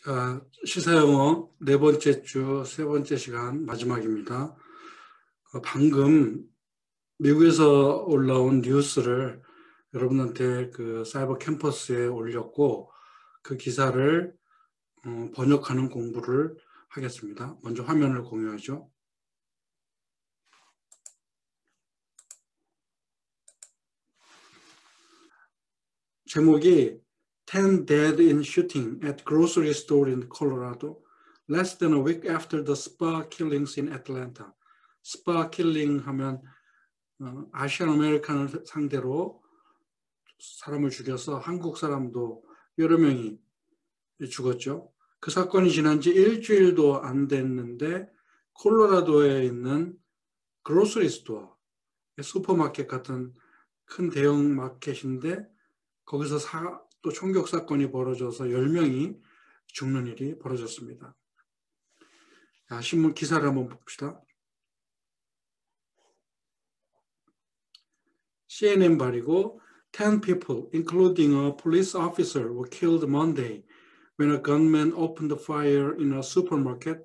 자, 시사영어 네 번째 주 세 번째 시간 마지막입니다. 방금 미국에서 올라온 뉴스를 여러분한테 그 사이버 캠퍼스에 올렸고 그 기사를 번역하는 공부를 하겠습니다. 먼저 화면을 공유하죠. 제목이 10 dead in shooting at grocery store in Colorado, less than a week after the spa killings in Atlanta. 스파 킬링 하면 아시안 아메리칸을 상대로 사람을 죽여서 한국 사람도 여러 명이 죽었죠. 그 사건이 지난 지 일주일도 안 됐는데 콜로라도에 있는 그로서리 스토어, 슈퍼마켓 같은 큰 대형 마켓인데 거기서 또 총격 사건이 벌어져서 10명이 죽는 일이 벌어졌습니다. 자, 신문 기사를 한번 봅시다. CNN 발이고 10 people, including a police officer, were killed Monday when a gunman opened fire in a supermarket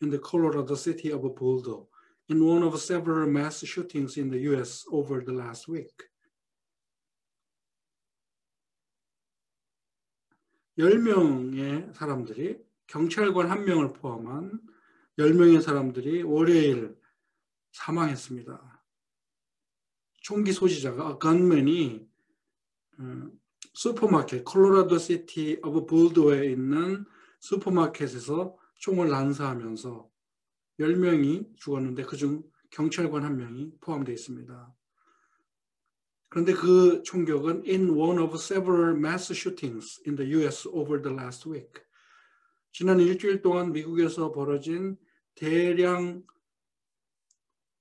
in the Colorado city of Boulder, in one of several mass shootings in the U.S. over the last week. 10명의 사람들이, 경찰관 1명을 포함한 10명의 사람들이 월요일 사망했습니다. 총기 소지자가 건맨이 슈퍼마켓, 콜로라도 시티 오브 볼더에 있는 슈퍼마켓에서 총을 난사하면서 10명이 죽었는데 그중 경찰관 1명이 포함되어 있습니다. 그런데 그 총격은 in one of several mass shootings in the US over the last week. 지난 일주일 동안 미국에서 벌어진 대량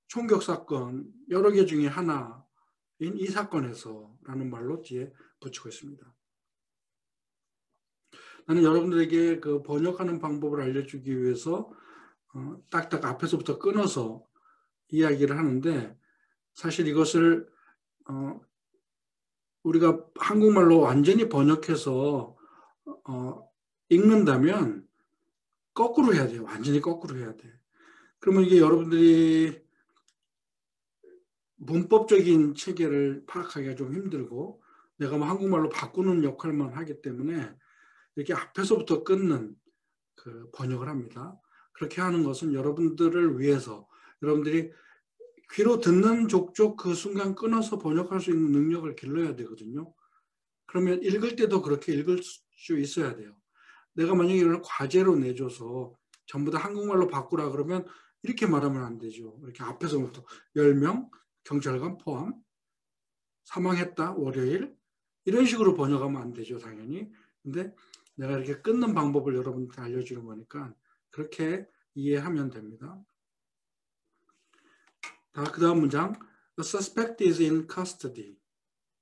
총격 사건 여러 개 중에 하나인 이 사건에서라는 말로 뒤에 붙이고 있습니다. 나는 여러분들에게 그 번역하는 방법을 알려주기 위해서 딱딱 앞에서부터 끊어서 이야기를 하는데 사실 이것을 우리가 한국말로 완전히 번역해서 읽는다면 거꾸로 해야 돼요. 완전히 거꾸로 해야 돼. 그러면 이게 여러분들이 문법적인 체계를 파악하기가 좀 힘들고 내가 뭐 한국말로 바꾸는 역할만 하기 때문에 이렇게 앞에서부터 끊는 그 번역을 합니다. 그렇게 하는 것은 여러분들을 위해서 여러분들이 귀로 듣는 족족 그 순간 끊어서 번역할 수 있는 능력을 길러야 되거든요. 그러면 읽을 때도 그렇게 읽을 수 있어야 돼요. 내가 만약에 이걸 과제로 내줘서 전부 다 한국말로 바꾸라 그러면 이렇게 말하면 안 되죠. 이렇게 앞에서부터 10명, 경찰관 포함, 사망했다, 월요일, 이런 식으로 번역하면 안 되죠, 당연히. 근데 내가 이렇게 끊는 방법을 여러분한테 알려주는 거니까 그렇게 이해하면 됩니다. 그 다음 문장. The suspect is in custody.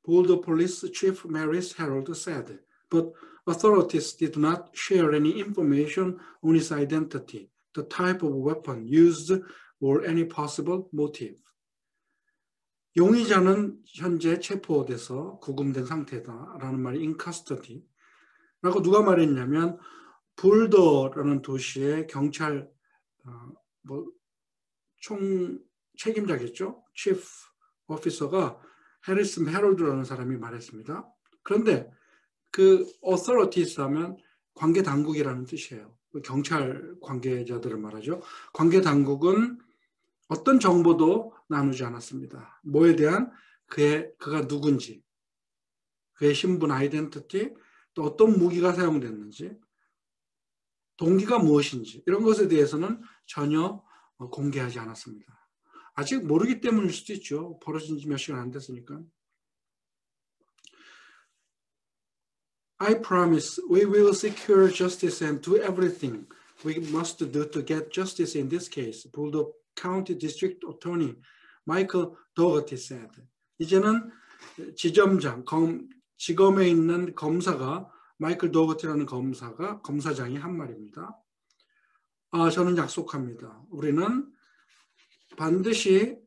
Boulder Police Chief Maris Harold said, but authorities did not share any information on his identity, the type of weapon used, or any possible motive. 용의자는 현재 체포돼서 구금된 상태다라는 말이 in custody. 라고 누가 말했냐면 볼더라는 도시의 경찰 총 책임자겠죠. chief officer가 해리슨 헤럴드라는 사람이 말했습니다. 그런데 그 authorities 하면 관계 당국이라는 뜻이에요. 경찰 관계자들을 말하죠. 관계 당국은 어떤 정보도 나누지 않았습니다. 뭐에 대한 그가 누군지, 그의 신분, 아이덴티티, 또 어떤 무기가 사용됐는지, 동기가 무엇인지 이런 것에 대해서는 전혀 공개하지 않았습니다. 아직 모르기 때문일 수도 있죠. 벌어진 지 몇 시간 안 됐으니까. I promise we will secure justice and do everything we must do to get justice in this case. Boulder County District Attorney Michael Dougherty said. 이제는 지점장, 지검에 있는 검사가 마이클 도거티라는 검사장이 한 말입니다. 저는 약속합니다. 우리는 반드시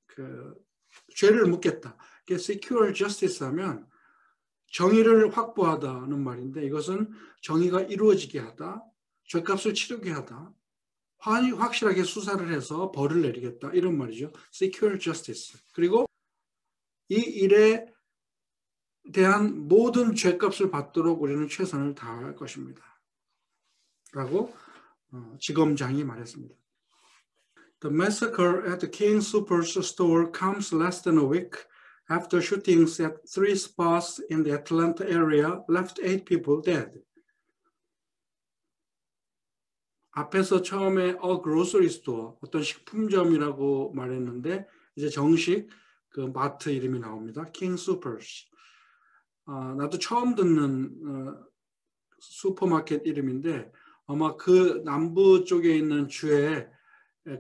그 죄를 묻겠다. secure justice 하면 정의를 확보하다는 말인데 이것은 정의가 이루어지게 하다, 죗값을 치르게 하다, 확실하게 수사를 해서 벌을 내리겠다 이런 말이죠. Secure justice. 그리고 이 일에 대한 모든 죗값을 받도록 우리는 최선을 다할 것입니다. 라고 지검장이 말했습니다. The massacre at the King Soopers store comes less than a week after shootings at 3 spas in the Atlanta area left 8 people dead. 앞에서 처음에 grocery store, 어떤 식품점이라고 말했는데 이제 정식 그 마트 이름이 나옵니다. King Soopers. 나도 처음 듣는 슈퍼마켓 이름인데 아마 그 남부 쪽에 있는 주에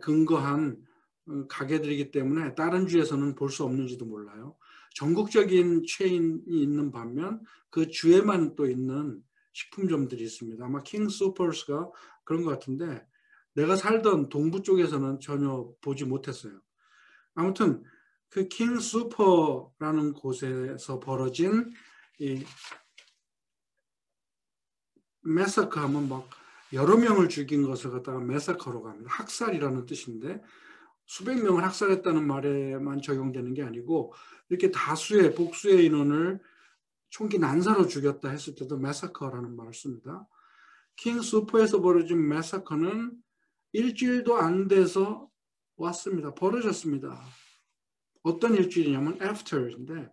근거한 가게들이기 때문에 다른 주에서는 볼 수 없는지도 몰라요. 전국적인 체인이 있는 반면 그 주에만 또 있는 식품점들이 있습니다. 아마 킹 슈퍼스가 그런 것 같은데 내가 살던 동부 쪽에서는 전혀 보지 못했어요. 아무튼 그 킹 슈퍼라는 곳에서 벌어진 이 매사커 하면 막 여러 명을 죽인 것을 갖다가 매사커로 합니다. 학살이라는 뜻인데 수백 명을 학살했다는 말에만 적용되는 게 아니고 이렇게 다수의 복수의 인원을 총기 난사로 죽였다 했을 때도 매사커라는 말을 씁니다. 킹 슈퍼에서 벌어진 매사커는 일주일도 안 돼서 왔습니다. 벌어졌습니다. 어떤 일주일이냐면 after인데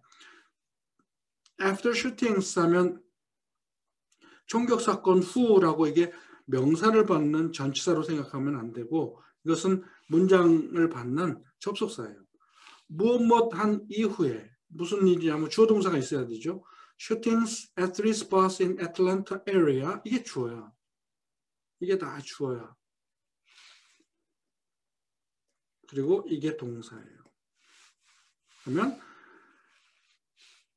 after shootings 하면 총격 사건 후라고 이게 명사를 받는 전치사로 생각하면 안 되고 이것은 문장을 받는 접속사예요. 무엇한 이후에 무슨 일이냐면 주어 동사가 있어야 되죠. Shootings at 3 spas in Atlanta area 이게 주어야. 이게 다 주어야. 그리고 이게 동사예요. 그러면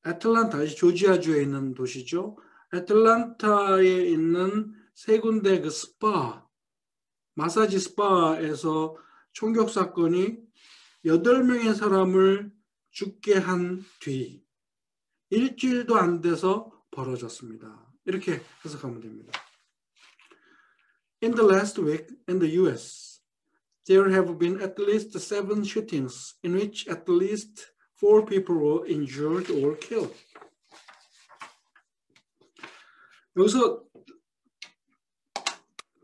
애틀란타, 조지아주에 있는 도시죠. 애틀란타에 있는 세 군데 그 스파, 마사지 스파에서 총격 사건이 8명의 사람을 죽게 한 뒤 일주일도 안 돼서 벌어졌습니다. 이렇게 해석하면 됩니다. In the last week in the US, there have been at least 7 shootings in which at least 4 people were injured or killed. 여기서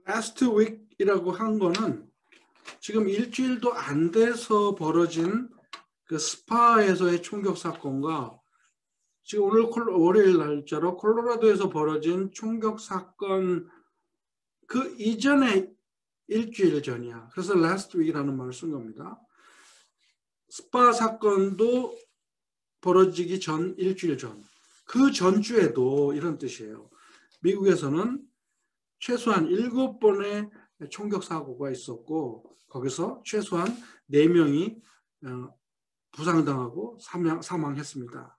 last week이라고 한 거는 지금 일주일도 안 돼서 벌어진 그 스파에서의 총격 사건과 지금 오늘 월요일 날짜로 콜로라도에서 벌어진 총격 사건 그 이전에 일주일 전이야. 그래서 last week이라는 말을 쓴 겁니다. 스파 사건도 벌어지기 전 일주일 전. 그 전주에도 이런 뜻이에요. 미국에서는 최소한 7번의 총격 사고가 있었고 거기서 최소한 4명이 부상당하고 사망했습니다.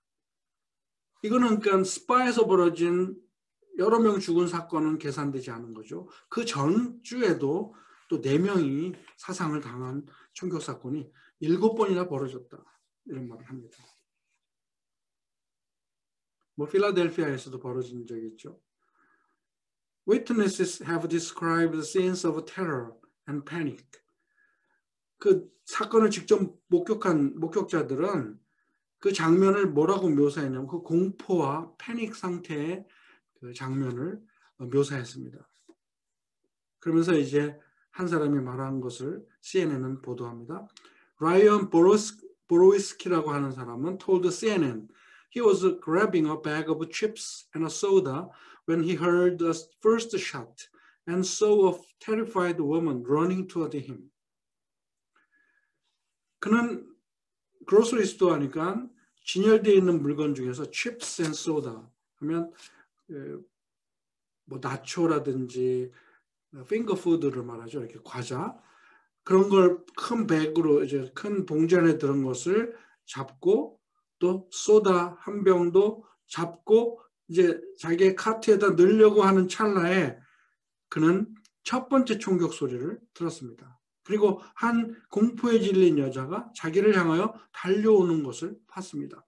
이거는 그러니까 스파에서 벌어진 여러 명 죽은 사건은 계산되지 않은 거죠. 그 전주에도 또 4명이 사상을 당한 총격 사건이 7번이나 벌어졌다. 이런 말을 합니다. 뭐 필라델피아에서도 벌어진 적이 있죠. Witnesses have described the scenes of terror and panic. 그 사건을 직접 목격한 목격자들은 그 장면을 뭐라고 묘사했냐면 그 공포와 패닉 상태의 그 장면을 묘사했습니다. 그러면서 이제 한 사람이 말한 것을 CNN은 보도합니다. 라이언 보로이스키라고 하는 사람은 told CNN he was grabbing a bag of chips and a soda when he heard the first shot and saw a terrified woman running toward him. 그는 그로서리 스토어 하니까 진열되어 있는 물건 중에서 chips and soda 하면 뭐 나초라든지 핑거푸드를 말하죠. 이렇게 과자 그런 걸 큰 백으로 이제 큰 봉지 안에 들은 것을 잡고 또 소다 한 병도 잡고 이제 자기의 카트에다 넣으려고 하는 찰나에 그는 첫 번째 총격 소리를 들었습니다. 그리고 한 공포에 질린 여자가 자기를 향하여 달려오는 것을 봤습니다.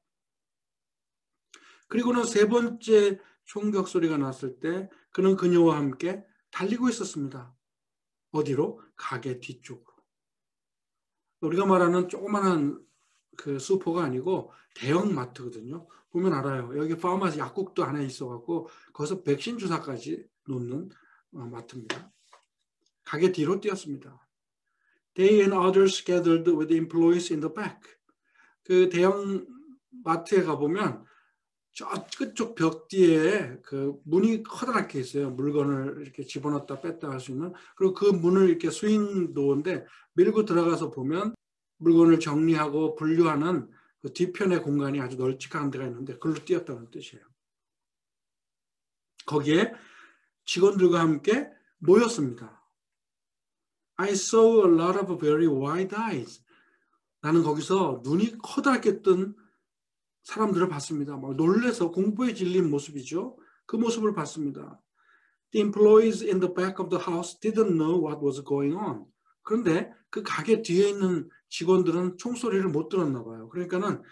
그리고는 세 번째 총격 소리가 났을 때 그는 그녀와 함께 달리고 있었습니다. 어디로? 가게 뒤쪽으로. 우리가 말하는 조그마한 그 슈퍼가 아니고 대형 마트거든요. 보면 알아요. 여기 파마시 약국도 안에 있어갖고 거기서 백신 주사까지 놓는 마트입니다. 가게 뒤로 뛰었습니다. They and others gathered with the employees in the back. 그 대형 마트에 가보면 저 끝쪽 벽 뒤에 그 문이 커다랗게 있어요. 물건을 이렇게 집어넣었다 뺐다 할 수 있는. 그리고 그 문을 이렇게 스윙 도어인데 밀고 들어가서 보면 물건을 정리하고 분류하는 그 뒤편의 공간이 아주 널찍한 데가 있는데 그걸로 뛰었다는 뜻이에요. 거기에 직원들과 함께 모였습니다. I saw a lot of very wide eyes. 나는 거기서 눈이 커다랗게 뜬 사람들을 봤습니다. 막 놀래서 공포에 질린 모습이죠. 그 모습을 봤습니다. The employees in the back of the house didn't know what was going on. 그런데 그 가게 뒤에 있는 직원들은 총소리를 못 들었나 봐요. 그러니까는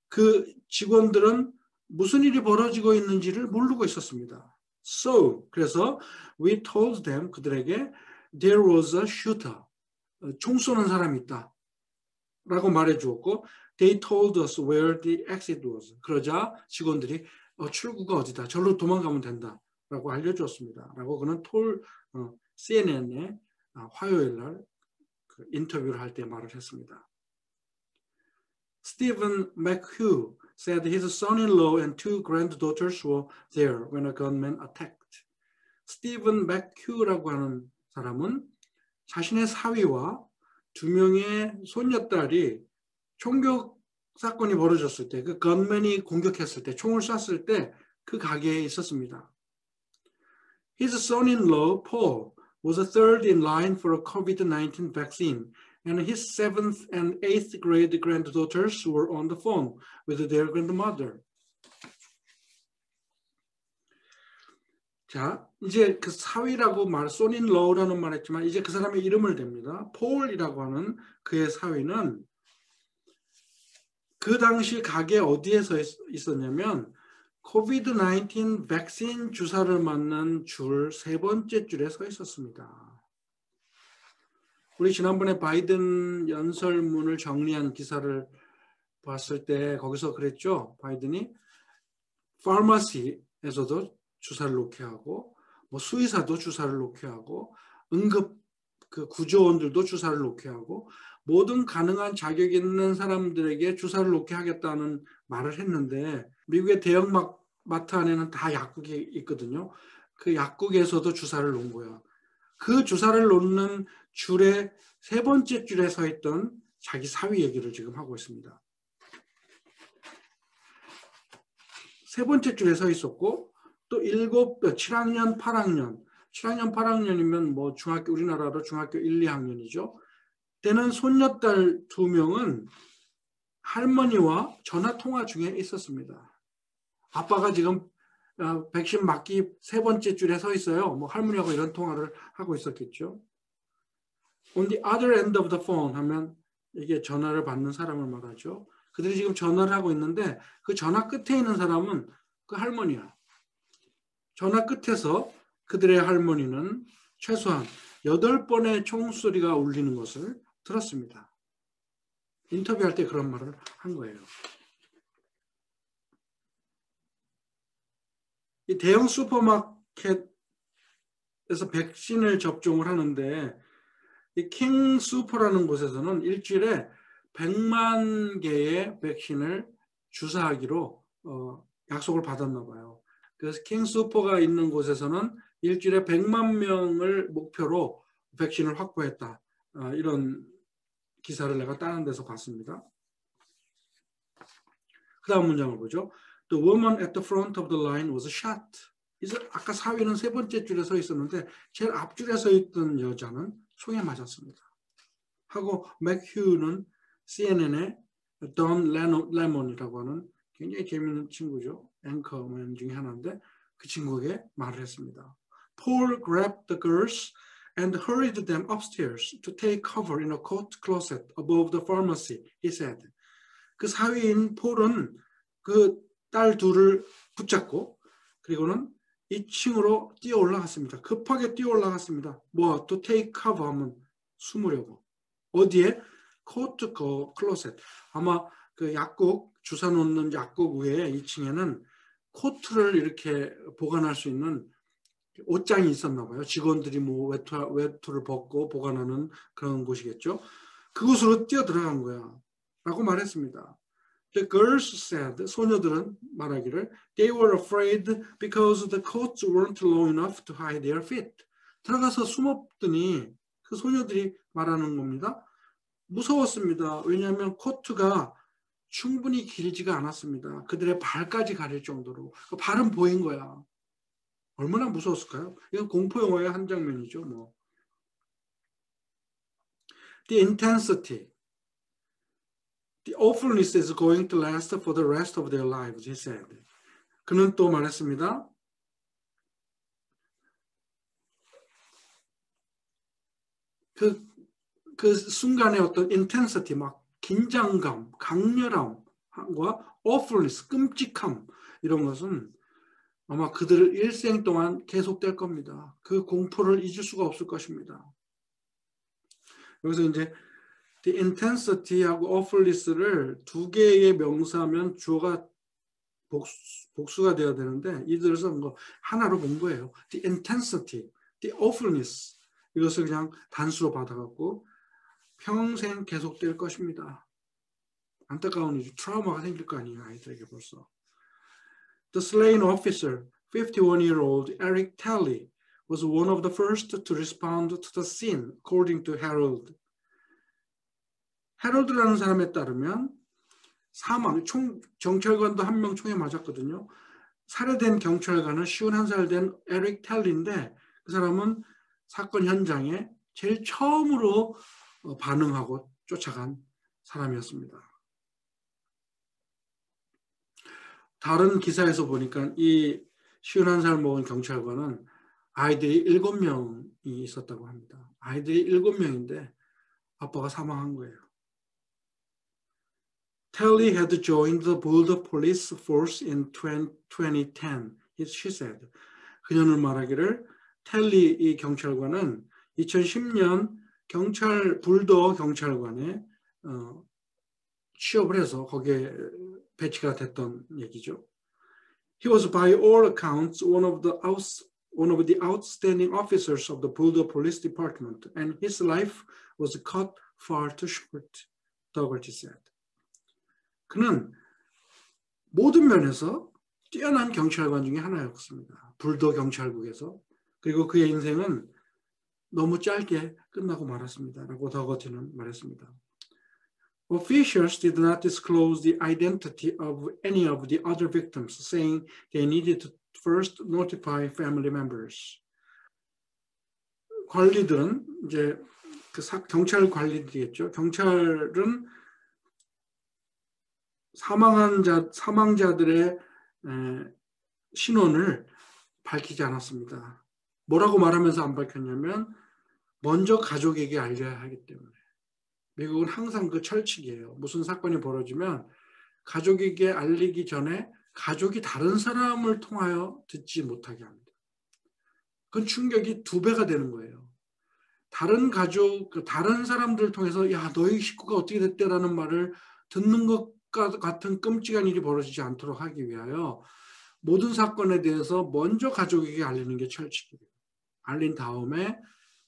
그 직원들은 무슨 일이 벌어지고 있는지를 모르고 있었습니다. So, 그래서 we told them, 그들에게 there was a shooter. 총 쏘는 사람이 있다. 라고 말해 주었고 they told us where the exit was. 그러자 직원들이 출구가 어디다. 절로 도망가면 된다. 라고 알려주었습니다. 라고 그는 CNN에 화요일 날 그 인터뷰를 할 때 말을 했습니다. Stephen McHugh said his son-in-law and two granddaughters were there when a gunman attacked. 스티븐 맥휴라고 하는 사람은 자신의 사위와 두 명의 손녀딸이 총격 사건이 벌어졌을 때, 그 건맨이 공격했을 때, 총을 쐈을 때 그 가게에 있었습니다. His son-in-law, Paul, was a third in line for a COVID-19 vaccine, and his 7th and 8th grade granddaughters were on the phone with their grandmother. 자, 이제 그 사위라고 son-in-law라는 말 했지만 이제 그 사람의 이름을 댑니다. 폴이라고 하는 그의 사위는 그 당시 가게 어디에서 있었냐면 코비드-19 백신 주사를 맞는 줄 세 번째 줄에 서 있었습니다. 우리 지난번에 바이든 연설문을 정리한 기사를 봤을 때 거기서 그랬죠. 바이든이 파마시에서도 주사를 놓게 하고 뭐 수의사도 주사를 놓게 하고 응급 그 구조원들도 주사를 놓게 하고 모든 가능한 자격 있는 사람들에게 주사를 놓게 하겠다는 말을 했는데 미국의 대형 마트 안에는 다 약국이 있거든요. 그 약국에서도 주사를 놓은 거야. 그 주사를 놓는 줄에 세 번째 줄에 서 있던 자기 사위 얘기를 지금 하고 있습니다. 세 번째 줄에 서 있었고 또 7학년, 8학년 7학년, 8학년이면 뭐 중학교, 우리나라로 중학교 1, 2학년이죠. 때는 손녀딸 2명은 할머니와 전화 통화 중에 있었습니다. 아빠가 지금 백신 맞기 세 번째 줄에 서 있어요. 뭐 할머니하고 이런 통화를 하고 있었겠죠. On the other end of the phone 하면 이게 전화를 받는 사람을 말하죠. 그들이 지금 전화를 하고 있는데 그 전화 끝에 있는 사람은 그 할머니야. 전화 끝에서 그들의 할머니는 최소한 8번의 총소리가 울리는 것을 들었습니다. 인터뷰할 때 그런 말을 한 거예요. 이 대형 슈퍼마켓에서 백신을 접종을 하는데 이 킹 슈퍼라는 곳에서는 일주일에 100만 개의 백신을 주사하기로 약속을 받았나 봐요. 그래서 킹 슈퍼가 있는 곳에서는 일주일에 100만 명을 목표로 백신을 확보했다. 이런 기사를 내가 다른 데서 봤습니다. 그 다음 문장을 보죠. The woman at the front of the line was shot. 이제 아까 사위는 세 번째 줄에 서 있었는데 제일 앞줄에 서 있던 여자는 총에 맞았습니다. 하고 맥휴는 CNN의 돈 레몬이라고 하는 굉장히 재미있는 친구죠. 앵커맨 중에 하나인데 그 친구에게 말을 했습니다. Paul grabbed the girls and hurried them upstairs to take cover in a coat closet above the pharmacy, he said. 그 사위인 폴은 그 딸 둘을 붙잡고 그리고는 2층으로 뛰어 올라갔습니다. 급하게 뛰어 올라갔습니다. 뭐 to take cover 하면 숨으려고. 어디에? 코트 클로셋. 아마 그 약국 주사 놓는 약국 위에 2층에는 코트를 이렇게 보관할 수 있는 옷장이 있었나 봐요. 직원들이 뭐 외투를 벗고 보관하는 그런 곳이겠죠. 그곳으로 뛰어 들어간 거야. 라고 말했습니다. The girls said, 소녀들은 말하기를, they were afraid because the coats weren't low enough to hide their feet. 들어가서 숨었더니 그 소녀들이 말하는 겁니다. 무서웠습니다. 왜냐하면 코트가 충분히 길지가 않았습니다. 그들의 발까지 가릴 정도로. 발은 보인 거야. 얼마나 무서웠을까요? 이건 공포 영화의 한 장면이죠. 뭐. The intensity, the awfulness is going to last for the rest of their lives, he said. 그는 또 말했습니다. 그 순간의 어떤 intensity, 막 긴장감, 강렬함과 awfulness, 끔찍함 이런 것은 아마 그들 일생 동안 계속될 겁니다. 그 공포를 잊을 수가 없을 것입니다. 여기서 이제 the intensity하고 awfulness를 두 개의 명사면 주어가 복수가 되어야 되는데 이들을 쓴 거 하나로 본 거예요. The intensity, the awfulness 이것을 그냥 단수로 받아갖고 평생 계속될 것입니다. 안타까운 일이 트라우마가 생길 거 아니에요. 아이들에게 벌써. The slain officer, 51-year-old Eric Talley, was one of the first to respond to the scene, according to Harold. 헤럴드라는 사람에 따르면 사망, 경찰관도 한 명 총에 맞았거든요. 살해된 경찰관은 51살 된 에릭 텔리인데 그 사람은 사건 현장에 제일 처음으로 반응하고 쫓아간 사람이었습니다. 다른 기사에서 보니까 이 51살 먹은 경찰관은 아이들이 7명이 있었다고 합니다. 아이들이 7명인데 아빠가 사망한 거예요. Talley had joined the Boulder Police Force in 2010, she said. 그녀는 말하기를 텔리 이 경찰관은 2010년 불더 경찰관에 취업을 해서 거기에 배치가 됐던 얘기죠. He was by all accounts one of the outstanding officers of the Boulder Police Department, and his life was cut far too short, Dougherty said. 그는 모든 면에서 뛰어난 경찰관 중에 하나였습니다. 불더 경찰국에서. 그리고 그의 인생은 너무 짧게 끝나고 말았습니다. 라고 더거티는 말했습니다. Officials did not disclose the identity of any of the other victims, saying they needed to first notify family members. 관리들은 이제 경찰 관리들이겠죠. 경찰은 사망자들의 신원을 밝히지 않았습니다. 뭐라고 말하면서 안 밝혔냐면 먼저 가족에게 알려야 하기 때문에. 미국은 항상 그 철칙이에요. 무슨 사건이 벌어지면 가족에게 알리기 전에 가족이 다른 사람을 통하여 듣지 못하게 합니다. 그건 충격이 2배가 되는 거예요. 다른 사람들을 통해서 야, 너희 식구가 어떻게 됐대라는 말을 듣는 것 같은 끔찍한 일이 벌어지지 않도록 하기 위하여 모든 사건에 대해서 먼저 가족에게 알리는 게 철칙이에요. 알린 다음에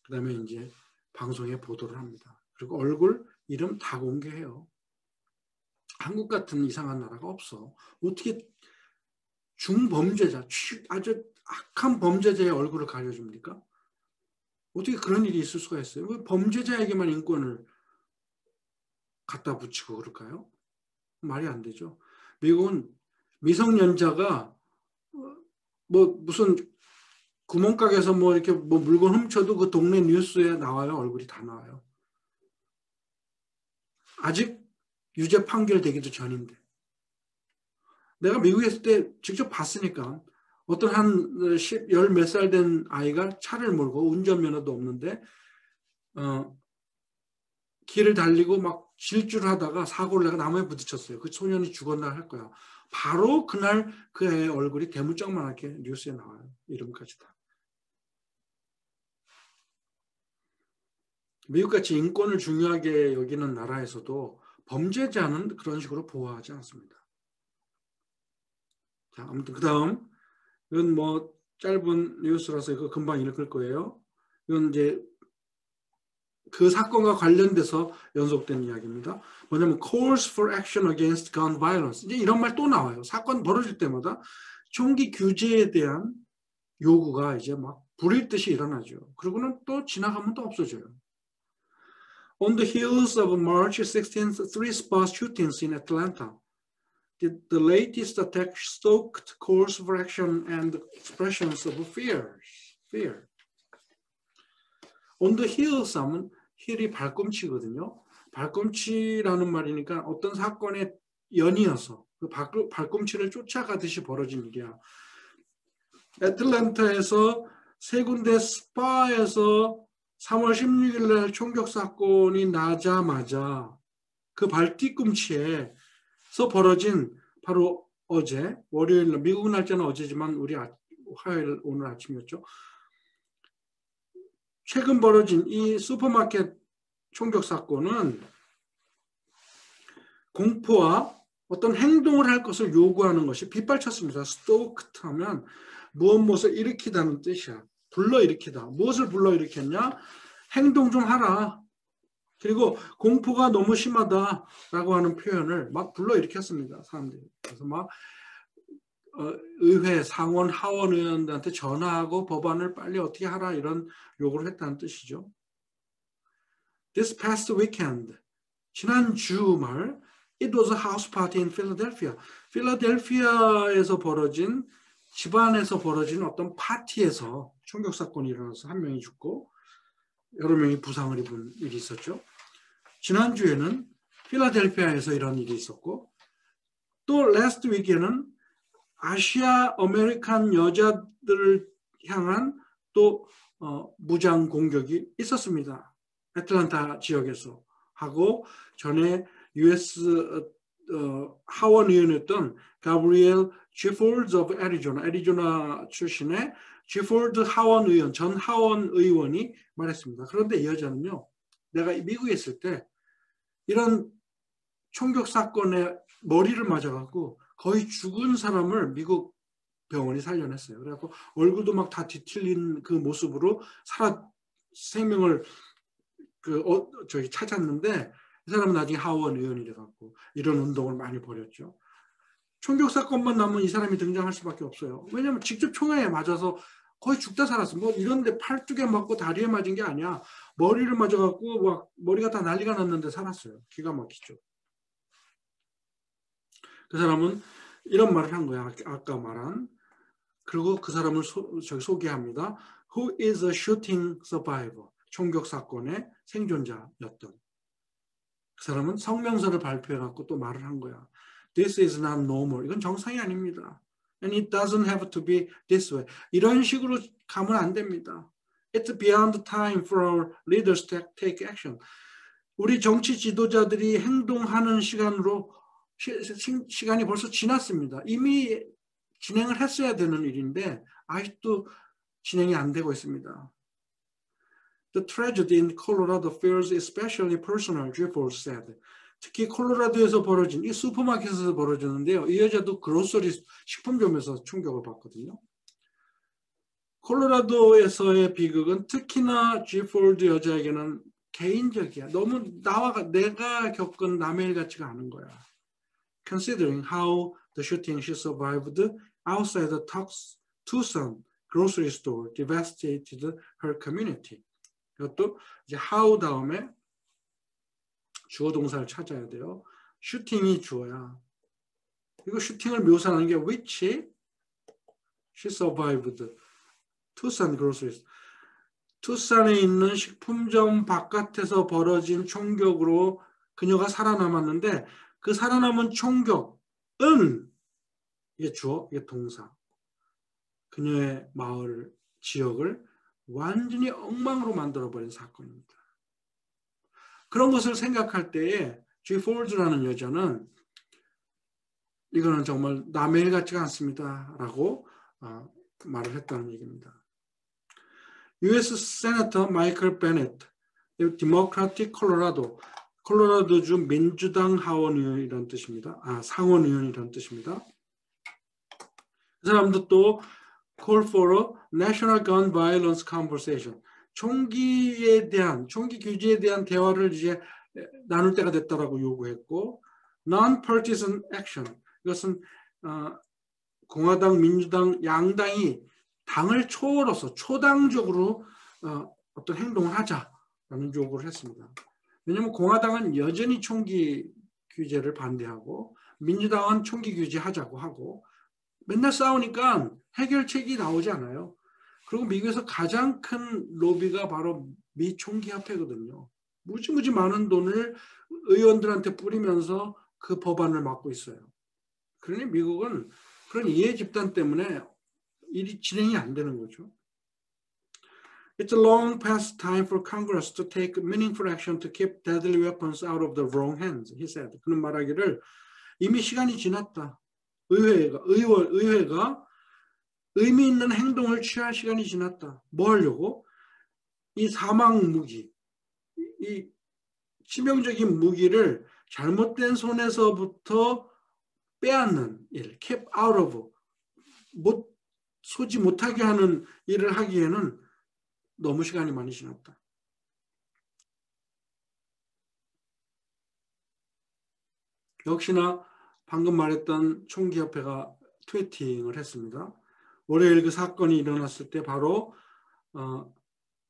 그다음에 이제 방송에 보도를 합니다. 그리고 얼굴, 이름 다 공개해요. 한국 같은 이상한 나라가 없어. 어떻게 중범죄자, 아주 악한 범죄자의 얼굴을 가려줍니까? 어떻게 그런 일이 있을 수가 있어요? 왜 범죄자에게만 인권을 갖다 붙이고 그럴까요? 말이 안 되죠. 미국은 미성년자가 뭐 무슨 구멍가게에서 뭐 이렇게 뭐 물건 훔쳐도 그 동네 뉴스에 나와요. 얼굴이 다 나와요. 아직 유죄 판결되기도 전인데. 내가 미국에 있을 때 직접 봤으니까 어떤 한 열 몇 살 된 아이가 차를 몰고 운전면허도 없는데 길을 달리고 막 질주를 하다가 사고를 내가 나무에 부딪혔어요. 그 소년이 죽었나 할 거야. 바로 그날 그의 얼굴이 대문짝만하게 뉴스에 나와요. 이름까지 다. 미국같이 인권을 중요하게 여기는 나라에서도 범죄자는 그런 식으로 보호하지 않습니다. 자, 아무튼 그 다음 이건 뭐 짧은 뉴스라서 이거 금방 읽을 거예요. 이건 이제 그 사건과 관련돼서 연속된 이야기입니다. 뭐냐면 calls for action against gun violence. 이제 이런 말 또 나와요. 사건 벌어질 때마다 총기 규제에 대한 요구가 이제 막 불일 듯이 일어나죠. 그러고는 또 지나가면 또 없어져요. On the heels of March 16th, 3 spot shootings in Atlanta, the latest attack stoked calls for action and expressions of fear. On the heels 하면 힐이 발꿈치거든요. 발꿈치라는 말이니까 어떤 사건에 연이어서 그 발꿈치를 쫓아가듯이 벌어진 일이야. 애틀랜타에서 세 군데 스파에서 3월 16일 날 총격 사건이 나자마자 그 발뒤꿈치에서 벌어진 바로 어제 월요일 날 미국 날짜는 어제지만 우리 화요일 오늘 아침이었죠. 최근 벌어진 이 슈퍼마켓 총격 사건은 공포와 어떤 행동을 할 것을 요구하는 것이 빗발쳤습니다. 스토크트 하면 무엇을 일으키다는 뜻이야. 불러일으키다. 무엇을 불러일으켰냐? 행동 좀 하라. 그리고 공포가 너무 심하다라고 하는 표현을 막 불러일으켰습니다. 사람들이. 그래서 막 의회, 상원, 하원 의원들한테 전화하고 법안을 빨리 어떻게 하라 이런 요구를 했다는 뜻이죠. This past weekend, 지난 주말, it was a house party in Philadelphia. 필라델피아에서 벌어진 집안에서 벌어진 어떤 파티에서 총격 사건이 일어나서 한 명이 죽고 여러 명이 부상을 입은 일이 있었죠. 지난주에는 필라델피아에서 이런 일이 있었고 또 last week에는 아시아 아메리칸 여자들을 향한 또 무장 공격이 있었습니다. 애틀랜타 지역에서 하고 전에 US 하원 의원이었던 가브리엘 지포드 오브 애리조나 출신의 지포드 하원 의원, 전 하원 의원이 말했습니다. 그런데 이 여자는요, 내가 미국에 있을 때 이런 총격 사건에 머리를 맞아갖고 거의 죽은 사람을 미국 병원이 살려냈어요. 그래갖고 얼굴도 막 다 뒤틀린 그 모습으로 생명을 찾았는데 이 사람은 나중에 하원 의원이 돼갖고 이런 운동을 많이 벌였죠. 총격 사건만 나면 이 사람이 등장할 수밖에 없어요. 왜냐하면 직접 총에 맞아서 거의 죽다 살았어. 뭐 이런데 팔뚝에 맞고 다리에 맞은 게 아니야. 머리를 맞아갖고 막 머리가 다 난리가 났는데 살았어요. 기가 막히죠. 그 사람은 이런 말을 한 거야. 아까 말한. 그리고 그 사람을 소개합니다. Who is a shooting survivor? 총격 사건의 생존자였던. 그 사람은 성명서를 발표해갖고 또 말을 한 거야. This is not normal. 이건 정상이 아닙니다. And it doesn't have to be this way. 이런 식으로 가면 안 됩니다. It's beyond time for our leaders to take action. 우리 정치 지도자들이 행동하는 시간이 벌써 지났습니다. 이미 진행을 했어야 되는 일인데 아직도 진행이 안 되고 있습니다. The tragedy in Colorado feels especially personal, Gifford said. 특히 콜로라도에서 벌어진 이 슈퍼마켓에서 벌어졌는데요. 이 여자도 그로서리 식품점에서 충격을 받거든요. 콜로라도에서의 비극은 특히나 지포드 여자에게는 개인적이야. 너무 내가 겪은 남의 일 같지가 않은 거야. Considering how the shooting she survived outside the Tucson grocery store devastated her community. 이것도 이제 how 다음에 주어 동사를 찾아야 돼요. 슈팅이 주어야. 이거 슈팅을 묘사하는 게 which she survived Tucson grocery store. 투싼에 있는 식품점 바깥에서 벌어진 총격으로 그녀가 살아남았는데 그 살아남은 총격은 이게 주어, 이게 동사. 그녀의 마을, 지역을 완전히 엉망으로 만들어버린 사건입니다. 그런 것을 생각할 때에 G. Ford라는 여자는 이거는 정말 남의 일 같지가 않습니다. 라고 말을 했다는 얘기입니다. US 세네터 마이클 베넷, 디모크라틱 콜로라도주 민주당 하원의원이라는 뜻입니다. 상원의원이라는 뜻입니다. 그 사람도 또 call for a national gun violence conversation. 총기 규제에 대한 대화를 이제 나눌 때가 됐다라고 요구했고, non-partisan action. 이것은 공화당, 민주당, 양당이 당을 초월해서 초당적으로 어떤 행동을 하자라는 요구를 했습니다. 왜냐하면 공화당은 여전히 총기 규제를 반대하고 민주당은 총기 규제하자고 하고 맨날 싸우니까 해결책이 나오지 않아요. 그리고 미국에서 가장 큰 로비가 바로 미 총기협회거든요. 무지무지 많은 돈을 의원들한테 뿌리면서 그 법안을 막고 있어요. 그러니 미국은 그런 이해 집단 때문에 일이 진행이 안 되는 거죠. It's a long past time for Congress to take meaningful action to keep deadly weapons out of the wrong hands, he said. 그는 말하기를 이미 시간이 지났다. 의회가 의미 있는 행동을 취할 시간이 지났다. 뭐 하려고? 이 사망 무기, 이 치명적인 무기를 잘못된 손에서부터 빼앗는 일, keep out of, 소지 못하게 하는 일을 하기에는 너무 시간이 많이 지났다. 역시나 방금 말했던 총기협회가 트위팅을 했습니다. 월요일 그 사건이 일어났을 때 바로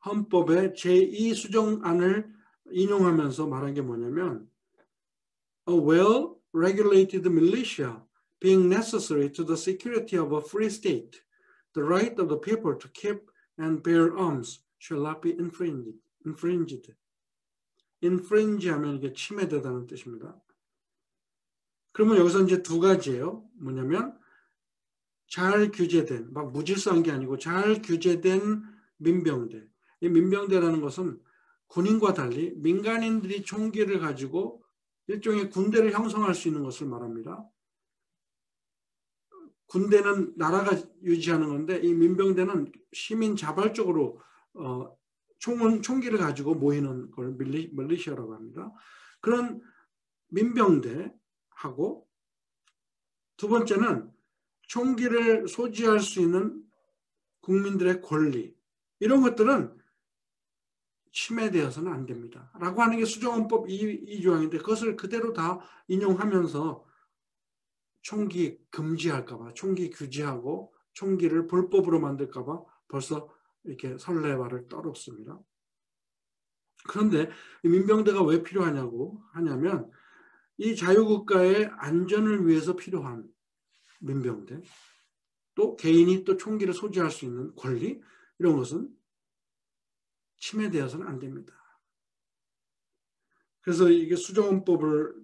헌법의 제2수정안을 인용하면서 말한 게 뭐냐면 A well-regulated militia being necessary to the security of a free state, the right of the people to keep and bear arms shall not be infringed. infringe 하면 이게 침해되다는 뜻입니다. 그러면 여기서 이제 두 가지예요. 뭐냐면 잘 규제된, 막 무질서한 게 아니고 잘 규제된 민병대. 이 민병대라는 것은 군인과 달리 민간인들이 총기를 가지고 일종의 군대를 형성할 수 있는 것을 말합니다. 군대는 나라가 유지하는 건데 이 민병대는 시민 자발적으로 총기를 가지고 모이는 걸 밀리시아라고 합니다. 그런 민병대하고 두 번째는 총기를 소지할 수 있는 국민들의 권리, 이런 것들은 침해되어서는 안 됩니다. 라고 하는 게 수정헌법 2조항인데 그것을 그대로 다 인용하면서 총기 금지할까봐, 총기 규제하고 총기를 불법으로 만들까봐 벌써 이렇게 설레발을 떨었습니다. 그런데 이 민병대가 왜 하냐면 이 자유국가의 안전을 위해서 필요한 민병대, 또 개인이 또 총기를 소지할 수 있는 권리, 이런 것은 침해되어서는 안 됩니다. 그래서 이게 수정헌법을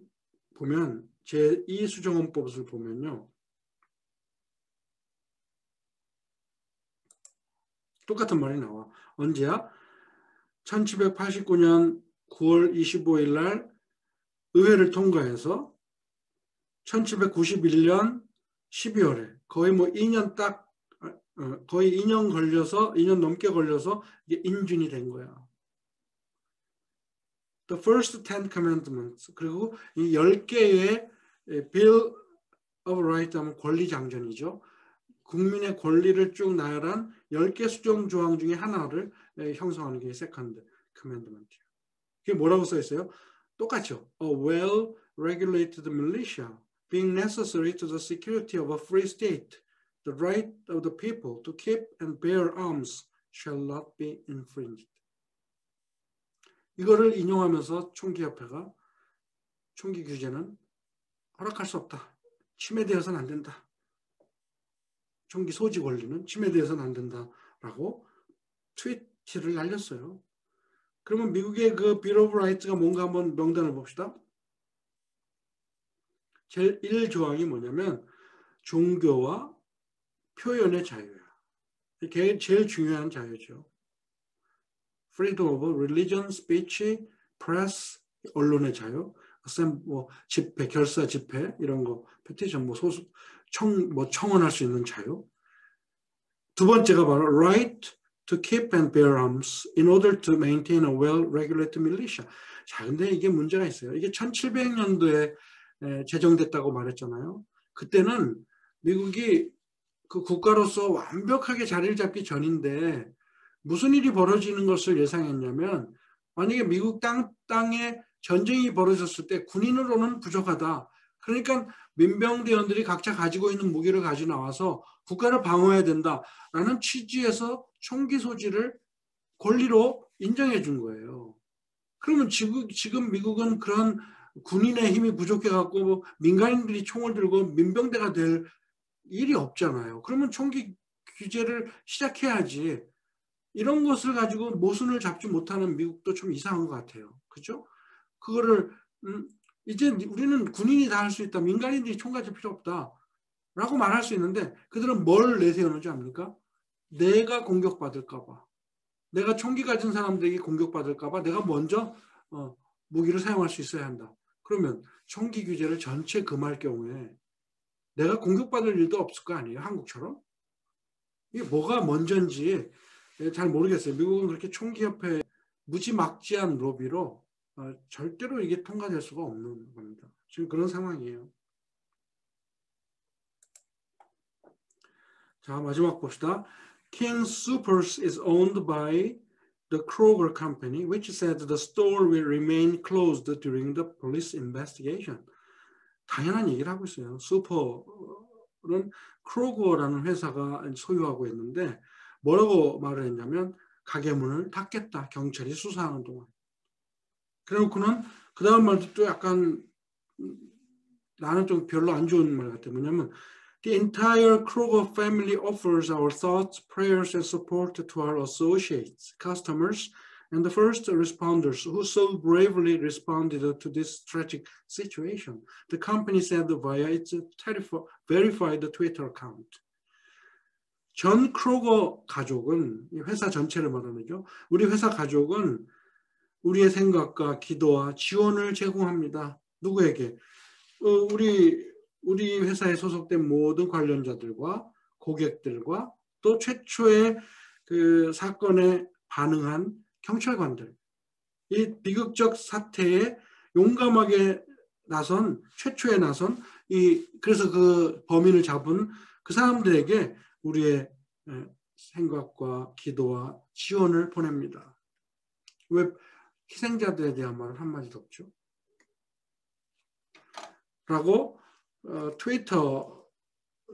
보면 제2수정헌법을 보면요. 똑같은 말이 나와. 언제야? 1789년 9월 25일 날 의회를 통과해서 1791년 12월에 거의 뭐 2년 거의 2년 넘게 걸려서 이게 인준이 된 거야. The first 10 commandments. 그리고 이 10개의 Bill of Rights 하면 권리장전이죠. 국민의 권리를 쭉 나열한 10개 수정 조항 중에 하나를 형성하는 게 Second Commandment. 그게 뭐라고 써 있어요? 똑같죠. A well-regulated militia being necessary to the security of a free state, the right of the people to keep and bear arms shall not be infringed. 이거를 인용하면서 총기협회가 총기 규제는 허락할 수 없다. 침해되어서는 안 된다. 총기 소지 권리는 침해되어서는 안 된다라고 트위트를 날렸어요. 그러면 미국의 그 Bill of Rights가 뭔가 한번 명단을 봅시다. 제일 1조항이 뭐냐면 종교와 표현의 자유야. 이게 제일 중요한 자유죠. Freedom of religion, speech, press, 언론의 자유. 뭐 집회, 결사 집회 이런 거, 페티션 뭐 청원할 수 있는 자유. 두 번째가 바로 right to keep and bear arms in order to maintain a well-regulated militia. 자, 근데 이게 문제가 있어요. 이게 1700년도에 제정됐다고 말했잖아요. 그때는 미국이 그 국가로서 완벽하게 자리를 잡기 전인데 무슨 일이 벌어지는 것을 예상했냐면 만약에 미국 땅에 전쟁이 벌어졌을 때 군인으로는 부족하다. 그러니까 민병대원들이 각자 가지고 있는 무기를 가지고 나와서 국가를 방어해야 된다라는 취지에서 총기 소지를 권리로 인정해 준 거예요. 그러면 지금 미국은 그런 군인의 힘이 부족해갖고 민간인들이 총을 들고 민병대가 될 일이 없잖아요. 그러면 총기 규제를 시작해야지. 이런 것을 가지고 모순을 잡지 못하는 미국도 좀 이상한 것 같아요. 그죠? 그거를 이제 우리는 군인이 다 할 수 있다. 민간인들이 총 가질 필요 없다. 라고 말할 수 있는데 그들은 뭘 내세우는지 압니까? 내가 공격받을까 봐. 내가 총기 가진 사람들에게 공격받을까 봐 내가 먼저 무기를 사용할 수 있어야 한다. 그러면 총기 규제를 전체 금할 경우에 내가 공격받을 일도 없을 거 아니에요. 한국처럼. 이게 뭐가 먼저인지 잘 모르겠어요. 미국은 그렇게 총기협회 무지막지한 로비로 절대로 이게 통과될 수가 없는 겁니다. 지금 그런 상황이에요. 자, 마지막 봅시다. King Soopers is owned by the Kroger Company, which said the store will remain closed during the police investigation. 당연한 얘기를 하고 있어요. 슈퍼는 크로거라는 회사가 소유하고 있는데 뭐라고 말을 했냐면 가게 문을 닫겠다. 경찰이 수사하는 동안. 그래놓고는 그 다음 말도 또 약간 나는 좀 별로 안 좋은 말 같아요. 뭐냐면 The entire Kroger family offers our thoughts, prayers, and support to our associates, customers, and the first responders who so bravely responded to this tragic situation. The company said via its verified Twitter account. 전 크로거 가족은, 회사 전체를 말하는죠. 우리 회사 가족은 우리의 생각과 기도와 지원을 제공합니다. 누구에게? 우리 회사에 소속된 모든 관련자들과 고객들과 또 최초의 그 사건에 반응한 경찰관들, 이 비극적 사태에 용감하게 최초에 나선 그래서 그 범인을 잡은 그 사람들에게 우리의 생각과 기도와 지원을 보냅니다. 왜 희생자들에 대한 말은 한마디도 없죠? 라고 트위터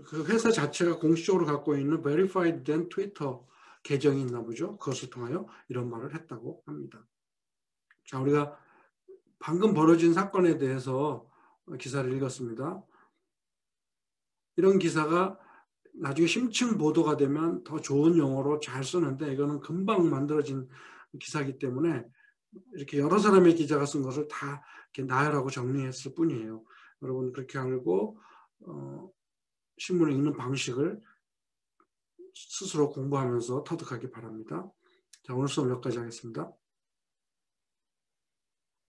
그 회사 자체가 공식적으로 갖고 있는 verified 된 트위터 계정이 있나 보죠. 그것을 통하여 이런 말을 했다고 합니다. 자, 우리가 방금 벌어진 사건에 대해서 기사를 읽었습니다. 이런 기사가 나중에 심층 보도가 되면 더 좋은 용어로 잘 쓰는데 이거는 금방 만들어진 기사이기 때문에 이렇게 여러 사람의 기자가 쓴 것을 다 이렇게 나열하고 정리했을 뿐이에요. 여러분 그렇게 알고 신문을 읽는 방식을 스스로 공부하면서 터득하기 바랍니다. 자, 오늘 수업 여기까지 하겠습니다.